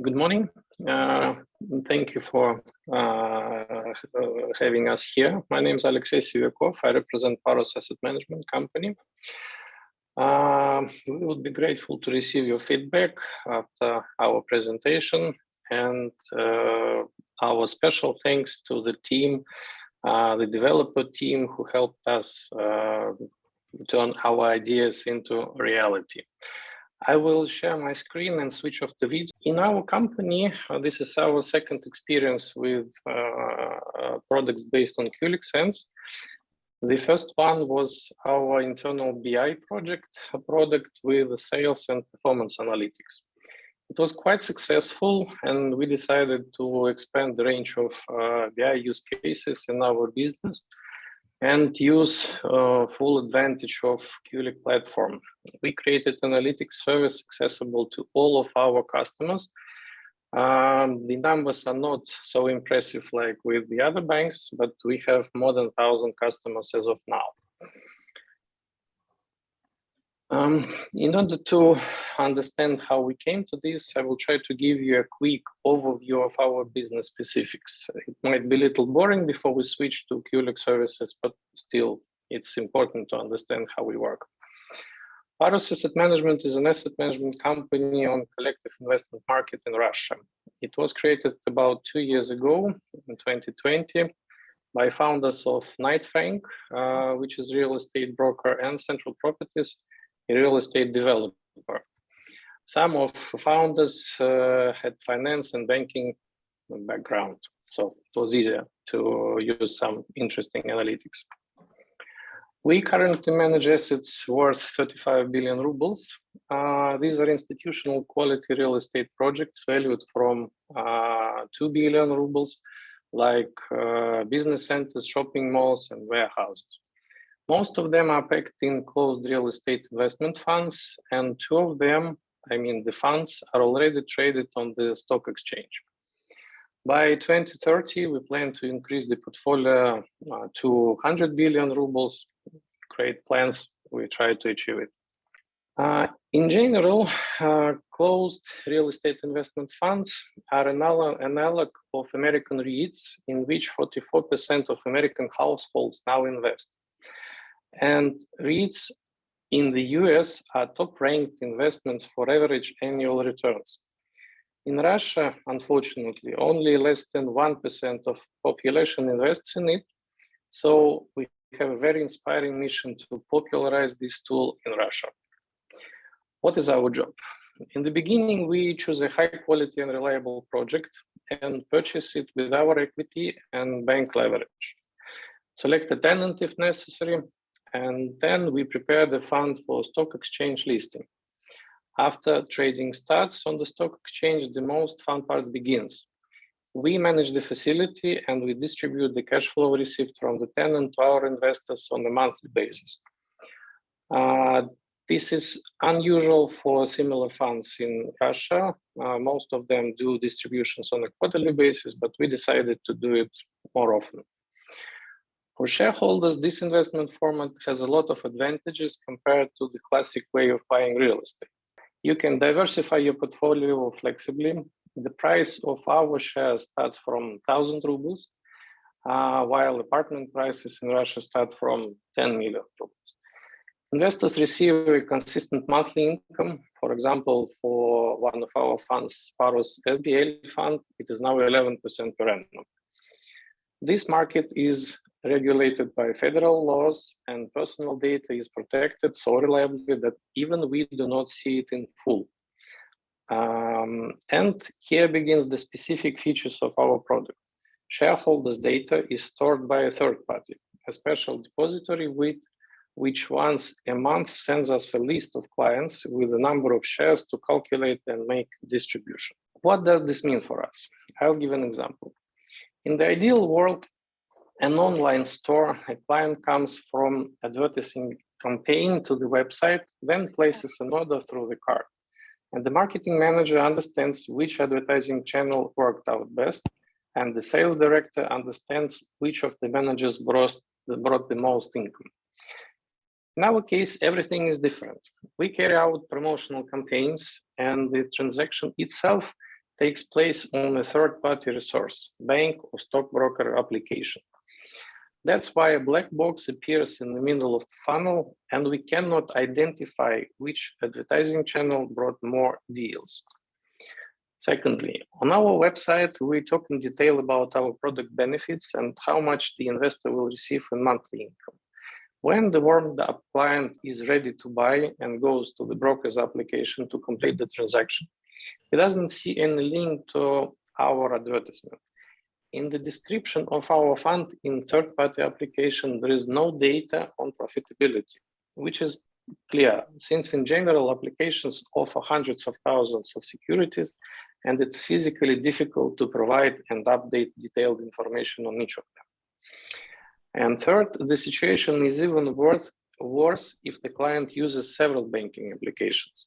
Good morning. Thank you for having us here. My name is Alexey Sivyakov. I represent Parus Asset Management company. We would be grateful to receive your feedback after our presentation, and our special thanks to the team, the developer team who helped us turn our ideas into reality. I will share my screen and switch off the video. In our company, this is our second experience with products based on Qlik Sense. The first one was our internal BI project, a product with sales and performance analytics. It was quite successful, and we decided to expand the range of BI use cases in our business and use full advantage of Qlik platform. We created analytics service accessible to all of our customers. The numbers are not so impressive like with the other banks, but we have more than 1,000 customers as of now. In order to understand how we came to this, I will try to give you a quick overview of our business specifics. It might be a little boring before we switch to Qlik services, but still it's important to understand how we work. Parus Asset Management is an asset management company on collective investment market in Russia. It was created about 2 years ago, in 2020, by founders of Knight Frank, which is real estate broker, and Central Properties, a real estate developer. Some of the founders had finance and banking background, so it was easier to use some interesting analytics. We currently manage assets worth 35 billion rubles. These are institutional quality real estate projects valued from 2 billion rubles, like business centers, shopping malls, and warehouses. Most of them are packed in closed real estate investment funds, and 2 of them, the funds, are already traded on the stock exchange. By 2030, we plan to increase the portfolio to 100 billion rubles. Great plans, we try to achieve it. In general, closed real estate investment funds are an analog of American REITs, in which 44% of American households now invest. And REITs in the US are top-ranked investments for average annual returns. In Russia, unfortunately, only less than 1% of population invests in it, so we have a very inspiring mission to popularize this tool in Russia. What is our job? In the beginning, we choose a high-quality and reliable project and purchase it with our equity and bank leverage. Select a tenant if necessary, and then we prepare the fund for stock exchange listing. After trading starts on the stock exchange, the most fun part begins. We manage the facility and we distribute the cash flow received from the tenant to our investors on a monthly basis. This is unusual for similar funds in Russia. Most of them do distributions on a quarterly basis, but we decided to do it more often. For shareholders, this investment format has a lot of advantages compared to the classic way of buying real estate. You can diversify your portfolio flexibly. The price of our shares starts from 1,000 rubles, while apartment prices in Russia start from 10 million rubles. Investors receive a consistent monthly income. For example, for one of our funds, Parus SBL fund, it is now 11% per annum. This market is regulated by federal laws, and personal data is protected so reliably that even we do not see it in full. And here begins the specific features of our product. Shareholders' data is stored by a third party, a special depository which once a month sends us a list of clients with the number of shares to calculate and make distribution. What does this mean for us? I'll give an example. In the ideal world, an online store, a client comes from advertising campaign to the website, then places an order through the cart. And the marketing manager understands which advertising channel worked out best, and the sales director understands which of the managers brought the most income. In our case, everything is different. We carry out promotional campaigns, and the transaction itself takes place on a third-party resource, bank or stockbroker application. That's why a black box appears in the middle of the funnel, and we cannot identify which advertising channel brought more deals. Secondly, on our website, we talk in detail about our product benefits and how much the investor will receive in monthly income. When the warmed-up client is ready to buy and goes to the broker's application to complete the transaction, he doesn't see any link to our advertisement. In the description of our fund in third-party application, there is no data on profitability, which is clear, since in general applications offer hundreds of thousands of securities, and it's physically difficult to provide and update detailed information on each of them. And third, the situation is even worse if the client uses several banking applications.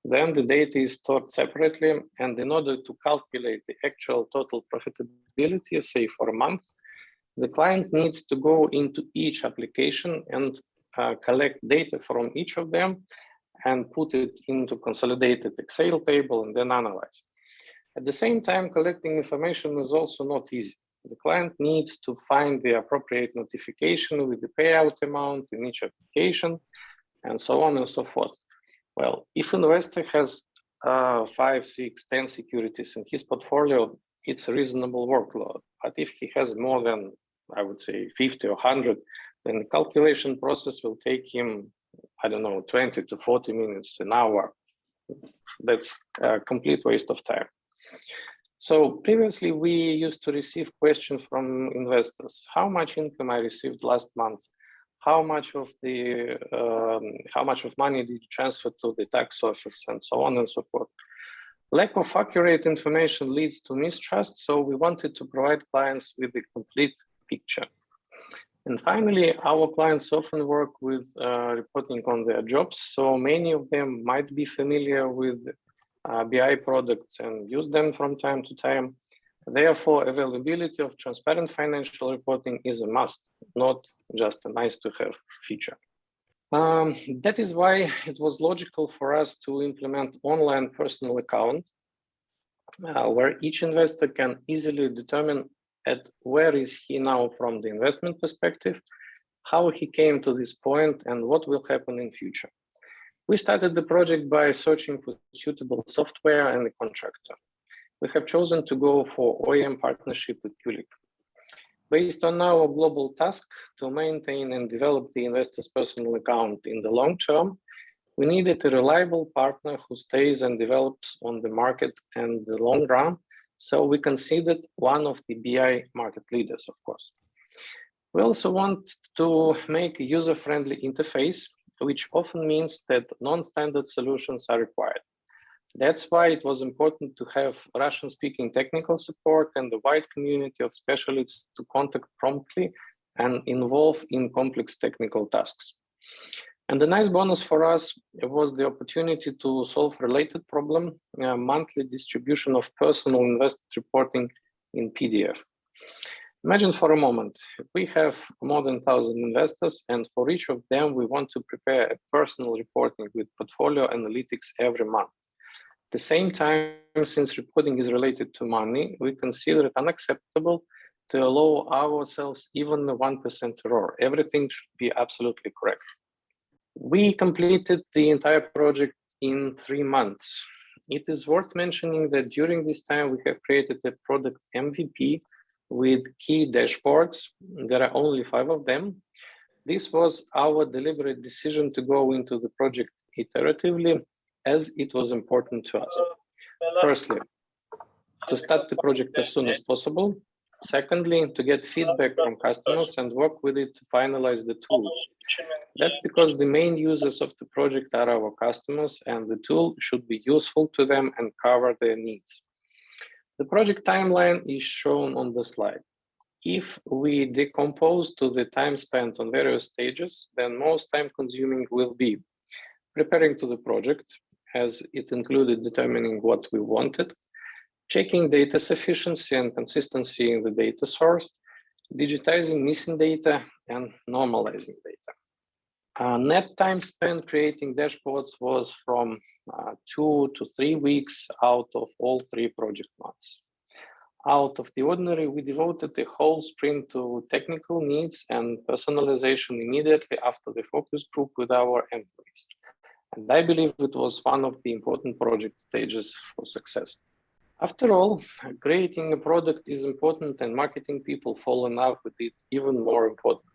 Then the data is stored separately, and in order to calculate the actual total profitability, say for a month, the client needs to go into each application and collect data from each of them and put it into consolidated Excel table and then analyze. At the same time, collecting information is also not easy. The client needs to find the appropriate notification with the payout amount in each application, and so on and so forth. Well, if an investor has 5, 6, 10 securities in his portfolio, it's a reasonable workload. But if he has more than, I would say, 50 or 100, then the calculation process will take him, I don't know, 20 to 40 minutes, an hour. That's a complete waste of time. So previously, we used to receive questions from investors. How much income I received last month? How much of money did you transfer to the tax office, and so on and so forth. Lack of accurate information leads to mistrust, so we wanted to provide clients with a complete picture. And finally, our clients often work with reporting on their jobs, so many of them might be familiar with BI products and use them from time to time. Therefore, availability of transparent financial reporting is a must, not just a nice-to-have feature. That is why it was logical for us to implement online personal account, where each investor can easily determine where is he now from the investment perspective, how he came to this point, and what will happen in future. We started the project by searching for suitable software and a contractor. We have chosen to go for OEM partnership with Qlik. Based on our global task to maintain and develop the investor's personal account in the long term, we needed a reliable partner who stays and develops on the market in the long run, so we considered one of the BI market leaders, of course. We also want to make a user-friendly interface, which often means that non-standard solutions are required. That's why it was important to have Russian-speaking technical support and a wide community of specialists to contact promptly and involve in complex technical tasks. And the nice bonus for us was the opportunity to solve related problem, monthly distribution of personal investment reporting in PDF. Imagine for a moment, we have more than 1,000 investors, and for each of them, we want to prepare a personal reporting with portfolio analytics every month. At the same time, since reporting is related to money, we consider it unacceptable to allow ourselves even a 1% error. Everything should be absolutely correct. We completed the entire project in 3 months. It is worth mentioning that during this time, we have created a product MVP with key dashboards. There are only 5 of them. This was our deliberate decision to go into the project iteratively, as it was important to us. Firstly, to start the project as soon as possible. Secondly, to get feedback from customers and work with it to finalize the tool. That's because the main users of the project are our customers, and the tool should be useful to them and cover their needs. The project timeline is shown on the slide. If we decompose to the time spent on various stages, then most time-consuming will be preparing to the project, as it included determining what we wanted, checking data sufficiency and consistency in the data source, digitizing missing data, and normalizing data. Net time spent creating dashboards was from 2 to 3 weeks out of all 3 project months. Out of the ordinary, we devoted the whole sprint to technical needs and personalization immediately after the focus group with our employees. And I believe it was one of the important project stages for success. After all, creating a product is important and marketing people fall in love with it even more important.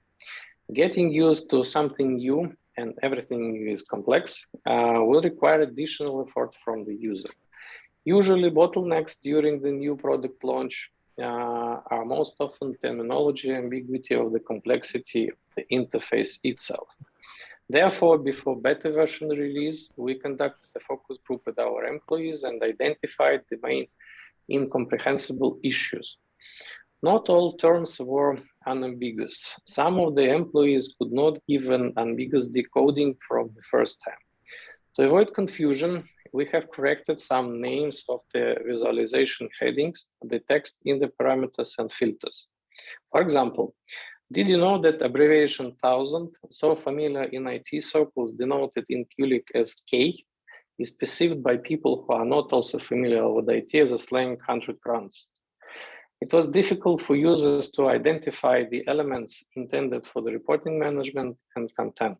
Getting used to something new and everything is complex will require additional effort from the user. Usually bottlenecks during the new product launch are most often terminology ambiguity of the complexity of the interface itself. Therefore, before beta version release, we conducted a focus group with our employees and identified the main incomprehensible issues. Not all terms were unambiguous. Some of the employees could not give an ambiguous decoding from the first time. To avoid confusion, we have corrected some names of the visualization headings, the text in the parameters and filters. For example, did you know that abbreviation 1000, so familiar in IT circles denoted in Qlik as K, is perceived by people who are not also familiar with IT as a slang 100 crowns? It was difficult for users to identify the elements intended for the reporting management and content.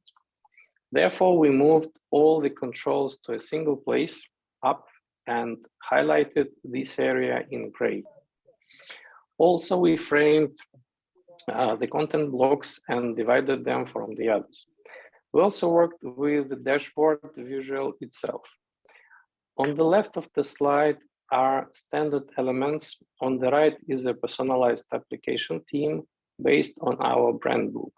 Therefore, we moved all the controls to a single place, up, and highlighted this area in gray. Also, we framed the content blocks and divided them from the others. We also worked with the dashboard visual itself. On the left of the slide are standard elements. On the right is a personalized application theme based on our brand book.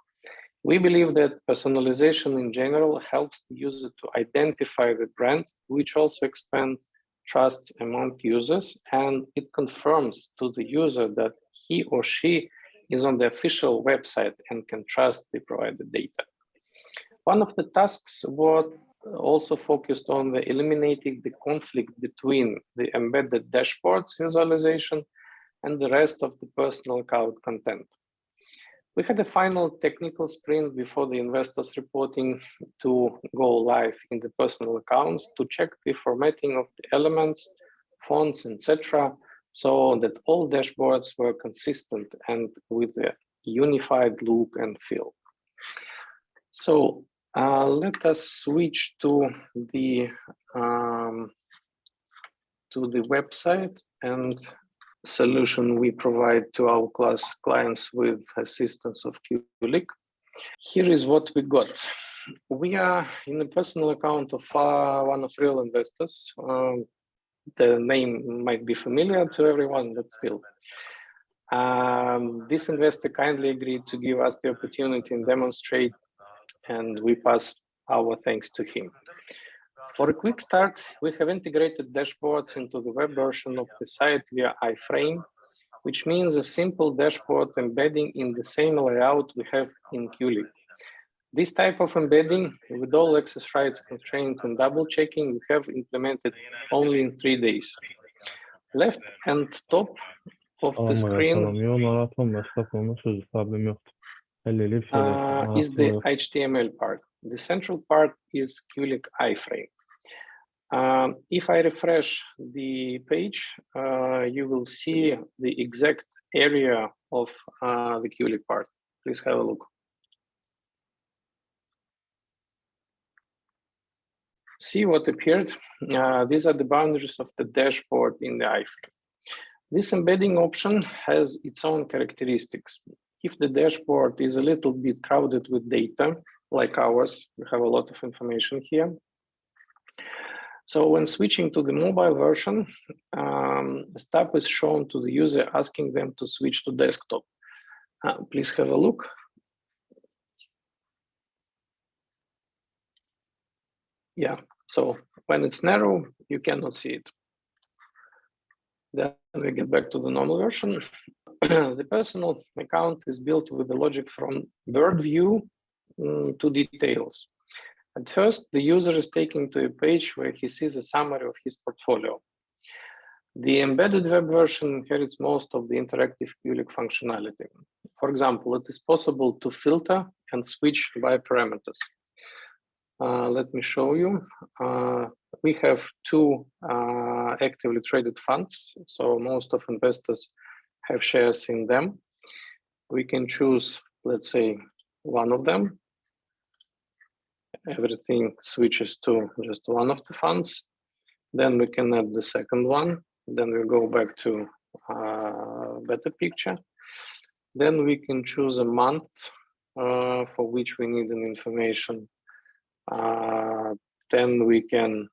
We believe that personalization in general helps the user to identify the brand, which also expands trust among users, and it confirms to the user that he or she is on the official website and can trust the provided data. One of the tasks was also focused on the eliminating the conflict between the embedded dashboards visualization and the rest of the personal account content. We had a final technical sprint before the investors reporting to go live in the personal accounts to check the formatting of the elements, fonts, etc., so that all dashboards were consistent and with a unified look and feel. So let us switch to the website and solution we provide to our clients with assistance of Qlik. Here is what we got. We are in the personal account of one of real investors. The name might be familiar to everyone, but still. This investor kindly agreed to give us the opportunity and demonstrate, and we pass our thanks to him. For a quick start, we have integrated dashboards into the web version of the site via Iframe, which means a simple dashboard embedding in the same layout we have in Qlik. This type of embedding, with all access rights constraints and double checking, we have implemented only in 3 days. Left and top of the screen is the HTML part. The central part is Qlik Iframe. If I refresh the page, you will see the exact area of the Qlik part. Please have a look. See what appeared? These are the boundaries of the dashboard in the Iframe. This embedding option has its own characteristics. If the dashboard is a little bit crowded with data, like ours, we have a lot of information here. So when switching to the mobile version, a step is shown to the user asking them to switch to desktop. Please have a look. Yeah, so when it's narrow, you cannot see it. Then we get back to the normal version. The personal account is built with the logic from bird view to details. At first, the user is taken to a page where he sees a summary of his portfolio. The embedded web version inherits most of the interactive Qlik functionality. For example, it is possible to filter and switch by parameters. Let me show you. We have two actively traded funds, so most of investors have shares in them. We can choose, let's say, one of them. Everything switches to just one of the funds. Then we can add the second one. Then we go back to better picture. Then we can choose a month for which we need an information. Then we can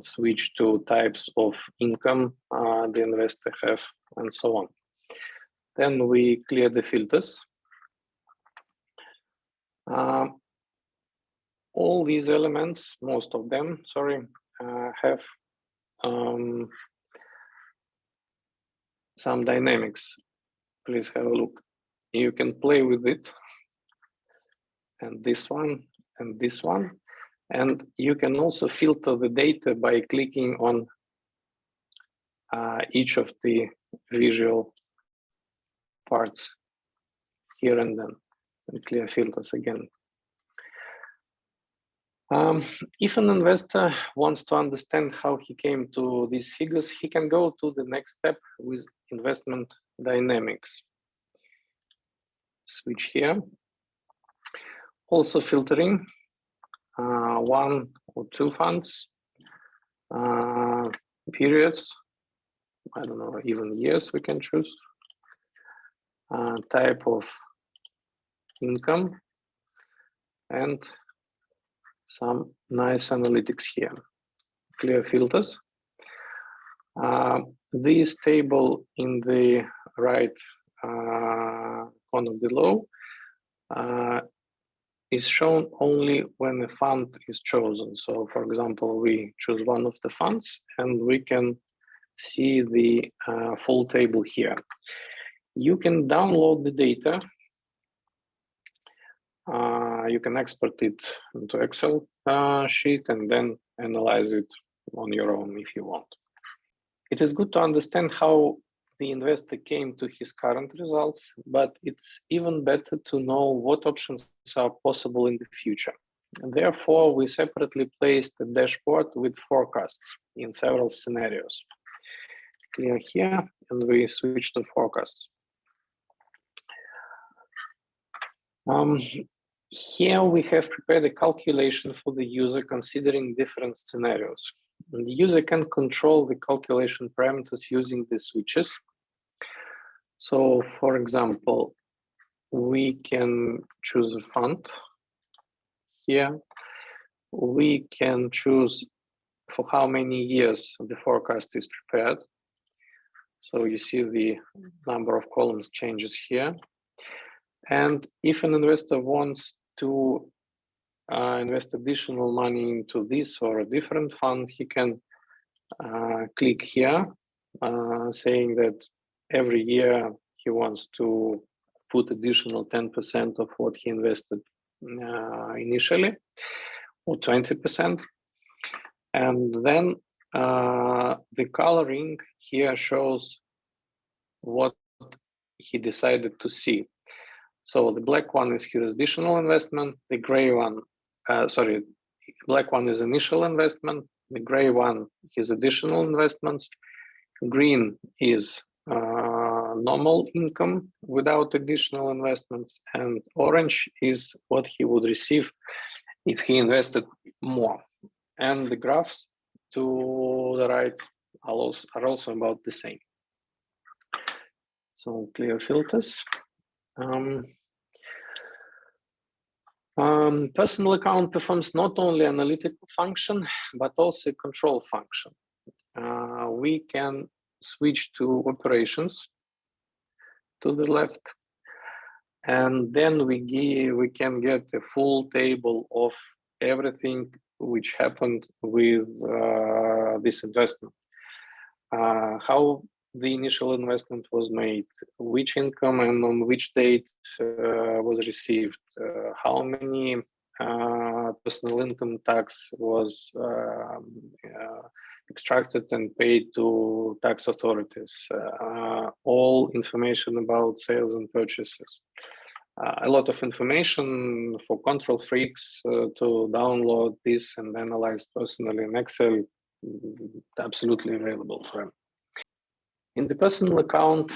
switch to types of income the investor have, and so on. Then we clear the filters. All these elements, most of them, sorry, have some dynamics. Please have a look. You can play with it, and this one, and this one. And you can also filter the data by clicking on each of the visual parts here and then, and clear filters again. If an investor wants to understand how he came to these figures, he can go to the next step with investment dynamics. Switch here. Also filtering one or two funds, periods, I don't know, even years we can choose, type of income, and some nice analytics here. Clear filters. This table in the right corner below is shown only when a fund is chosen. So for example, we choose one of the funds and we can see the full table here. You can download the data. You can export it into Excel sheet and then analyze it on your own if you want. It is good to understand how the investor came to his current results, but it's even better to know what options are possible in the future. And therefore, we separately placed a dashboard with forecasts in several scenarios. Clear here, and we switch to forecasts. Here we have prepared a calculation for the user considering different scenarios. And the user can control the calculation parameters using the switches. So for example, we can choose a fund here. We can choose for how many years the forecast is prepared. So you see the number of columns changes here. And if an investor wants to invest additional money into this or a different fund, he can click here, saying that every year he wants to put additional 10% of what he invested initially, or 20%. And then the coloring here shows what he decided to see. So the black one is his additional investment, the gray one, black one is initial investment, the gray one is additional investments, green is normal income without additional investments, and orange is what he would receive if he invested more. And the graphs to the right are also about the same. So clear filters. Personal account performs not only analytical function, but also control function. We can switch to operations to the left, and then we can get a full table of everything which happened with this investment. How the initial investment was made, which income and on which date was received, how many personal income tax was extracted and paid to tax authorities, all information about sales and purchases, a lot of information for control freaks to download this and analyze personally in Excel, absolutely available for them. In the personal account,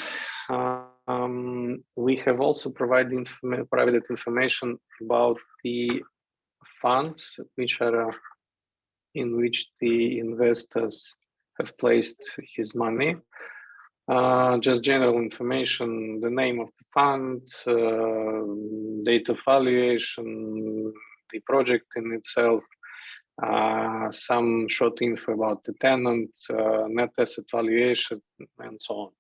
we have also provided information about the funds which are in which the investors have placed his money. Just general information, the name of the fund, date of valuation, the project in itself, some short info about the tenant, net asset valuation, and so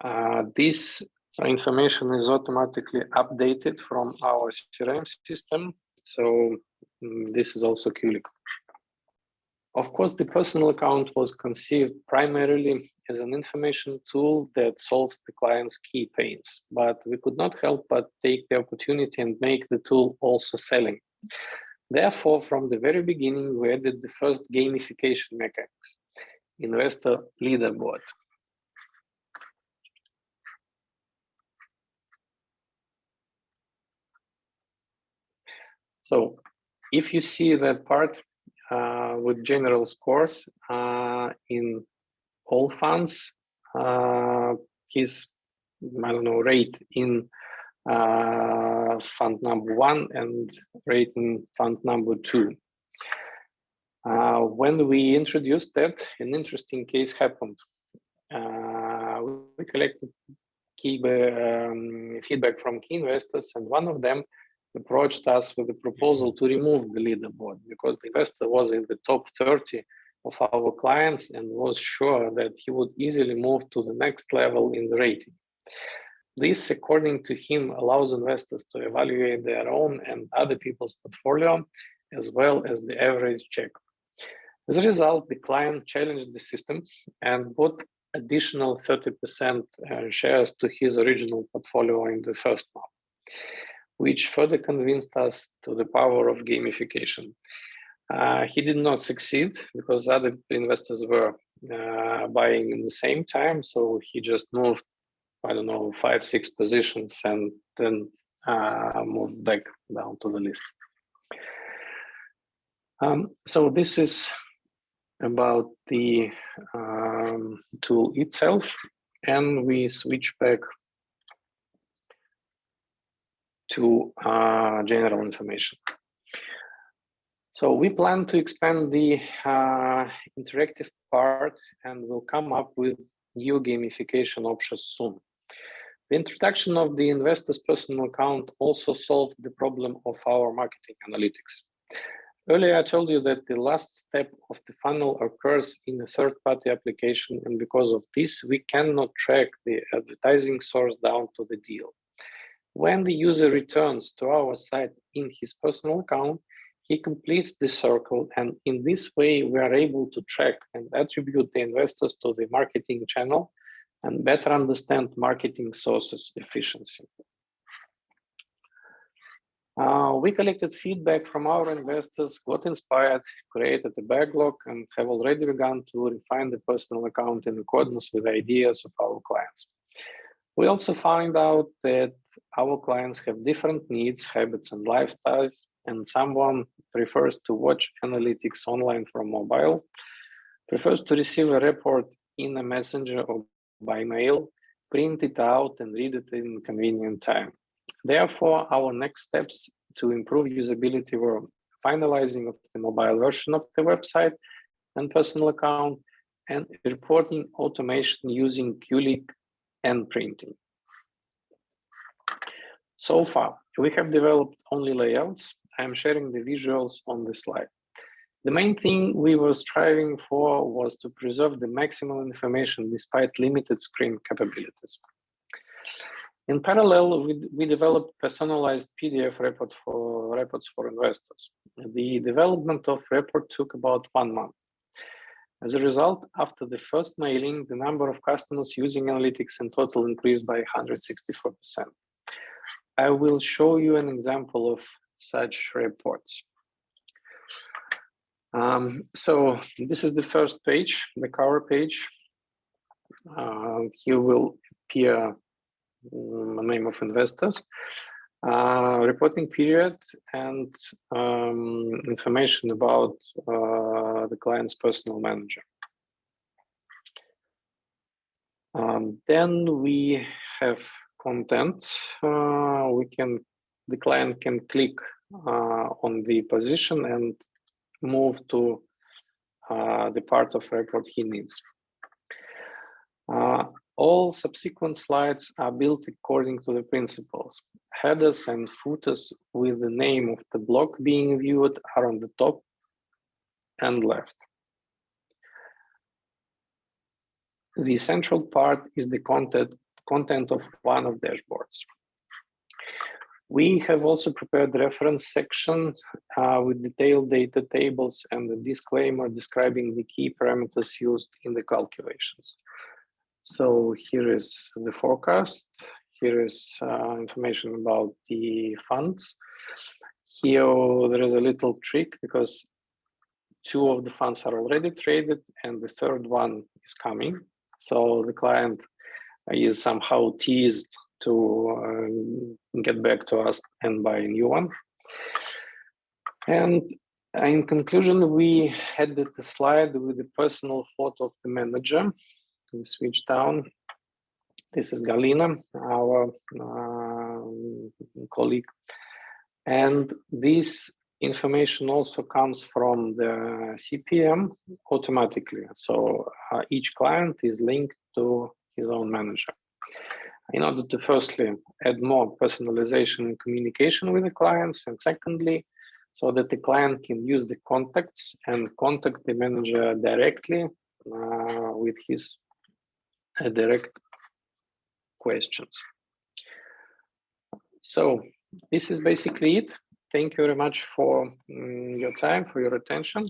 on. This information is automatically updated from our CRM system, so this is also Qlik. Of course, the personal account was conceived primarily as an information tool that solves the client's key pains, but we could not help but take the opportunity and make the tool also selling. Therefore, from the very beginning, we added the first gamification mechanics, investor leaderboard. So if you see that part with general scores in all funds, his, I don't know, rate in fund number 1 and rate in fund number 2. When we introduced that, an interesting case happened. We collected key feedback from key investors, and one of them approached us with a proposal to remove the leaderboard because the investor was in the top 30 of our clients and was sure that he would easily move to the next level in the rating. This, according to him, allows investors to evaluate their own and other people's portfolio, as well as the average check. As a result, the client challenged the system and bought additional 30% shares to his original portfolio in the first month, which further convinced us to the power of gamification. He did not succeed because other investors were buying in the same time, so he just moved, I don't know, 5-6 positions and then moved back down to the list. So this is about the tool itself, and we switch back to general information. So we plan to expand the interactive part and will come up with new gamification options soon. The introduction of the investor's personal account also solved the problem of our marketing analytics. Earlier, I told you that the last step of the funnel occurs in a third-party application, and because of this, we cannot track the advertising source down to the deal. When the user returns to our site in his personal account, he completes the circle, and in this way, we are able to track and attribute the investors to the marketing channel and better understand marketing sources efficiency. We collected feedback from our investors, got inspired, created a backlog, and have already begun to refine the personal account in accordance with the ideas of our clients. We also find out that our clients have different needs, habits, and lifestyles, and someone prefers to watch analytics online from mobile, prefers to receive a report in a messenger or by mail, print it out, and read it in convenient time. Therefore, our next steps to improve usability were finalizing of the mobile version of the website and personal account, and reporting automation using Qlik NPrinting. So far, we have developed only layouts. I am sharing the visuals on this slide. The main thing we were striving for was to preserve the maximum information despite limited screen capabilities. In parallel, we developed personalized PDF reports for investors. The development of report took about 1 month. As a result, after the first mailing, the number of customers using analytics in total increased by 164%. I will show you an example of such reports. So this is the first page, the cover page. Here will appear name of investors, reporting period, and information about the client's personal manager. Then we have content. The client can click on the position and move to the part of report he needs. All subsequent slides are built according to the principles. Headers and footers with the name of the block being viewed are on the top and left. The central part is the content of one of dashboards. We have also prepared the reference section with detailed data tables and a disclaimer describing the key parameters used in the calculations. So here is the forecast. Here is information about the funds. Here there is a little trick because 2 of the funds are already traded and the 3rd one is coming. So the client is somehow teased to get back to us and buy a new one. And in conclusion, we added a slide with the personal photo of the manager. We switch down. This is Galina, our colleague. And this information also comes from the CPM automatically. So each client is linked to his own manager. In order to firstly add more personalization and communication with the clients, and secondly, so that the client can use the contacts and contact the manager directly with his direct questions. So this is basically it. Thank you very much for your time, for your attention.